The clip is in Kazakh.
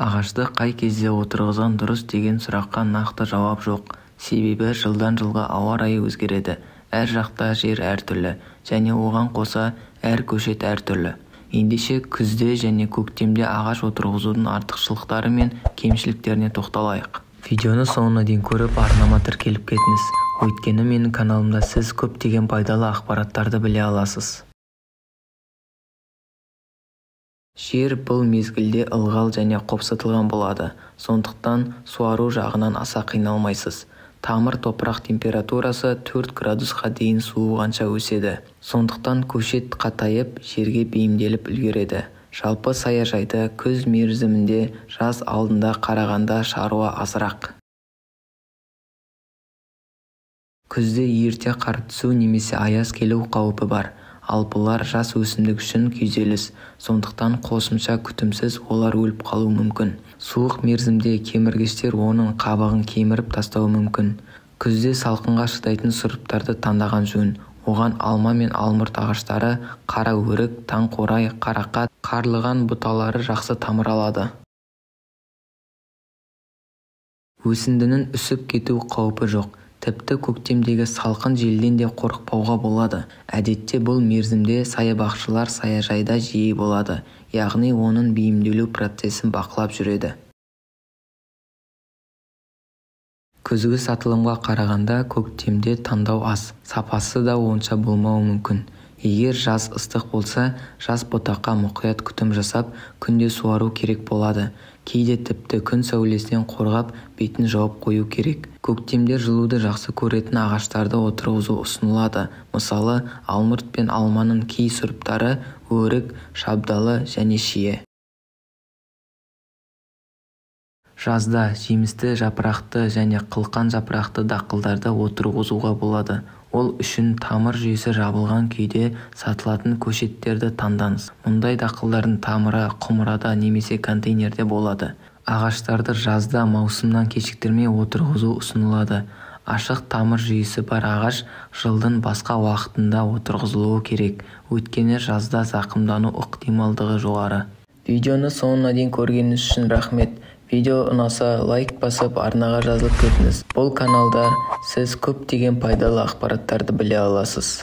Ағашты қай кезде отырғызған дұрыс деген сұраққа нақты жауап жоқ. Себебі жылдан жылға ауа райы өзгереді. Әр жақта жер әртүрлі, және оған қоса әр көшет әртүрлі. Ендеше күзде және көктемде ағаш отырғызудың артықшылықтары мен кемшіліктеріне тоқталайық. Видеоны соңына дейін көріп, арнама тіркеліп кетіңіз. Өйткені менің каналымда сіз көптеген пайдалы ақпараттарды біле аласыз. Жер бұл мезгілде ылғал және қопсытылған болады, сондықтан суару жағынан аса қиналмайсыз. Тамыр топырақ температурасы 4 градусқа дейін суығанша өседі. Сондықтан көшет қатайып, жерге бейімделіп үлгереді. Жалпы саяжайды күз мерзімінде жаз алдында қарағанда шаруа азырақ. Күзде ерте қар түсу немесе аяз келу қаупі бар. Ал бұлар жас өсімдік үшін күйзеліс, сондықтан қосымша күтімсіз олар өліп қалу мүмкін. Суық мерзімде кеміргіштер оның қабығын кеміріп тастауы мүмкін. Күзде салқынға шыдайтын сұрыптарды таңдаған жөн. Оған алма мен алмұрт ағаштары, қара өрік, таңқурай, қарақат, қарлыған бұталары жақсы тамыр алады. Өсіндінің үсіп кету қаупі жоқ. Тіпті көктемдегі салқын желден де қорықпауға болады. Әдетте бұл мерзімде саябақшылар саяжайда жиі болады, яғни оның бейімделу процесін бақылап жүреді. Күзгі сатылымға қарағанда көктемде таңдау аз, сапасы да онша болмауы мүмкін. Егер жаз ыстық болса, жас бұтаққа мұқият күтім жасап, күнде суару керек болады. Кейде тіпті күн сәулесінен қорғап, бетін жауып қою керек. Көктемде жылуды жақсы көретін ағаштарды отырғызу ұсынылады. Мысалы, алмұрт пен алманың кей сұрыптары өрік, шабдалы және шие. Жазда жемісті жапырақты және қылқан жапырақты дақылдарды отырғызуға болады. Ол үшін тамыр жүйесі жабылған күйде сатылатын көшеттерді таңдаңыз. Мұндай дақылдардың тамыры құмырада немесе контейнерде болады. Ағаштарды жазда маусымнан кешіктірмей отырғызу ұсынылады. Ашық тамыр жүйесі бар ағаш жылдың басқа уақытында отырғызылуы керек, өйткені жазда зақымдану ықтималдығы жоғары. Видеоны соңына дейін көргеніңіз үшін рахмет. Видео ұнаса лайк басып арнаға жазылып кетіңіз. Бұл каналда сіз көптеген пайдалы ақпараттарды біле аласыз.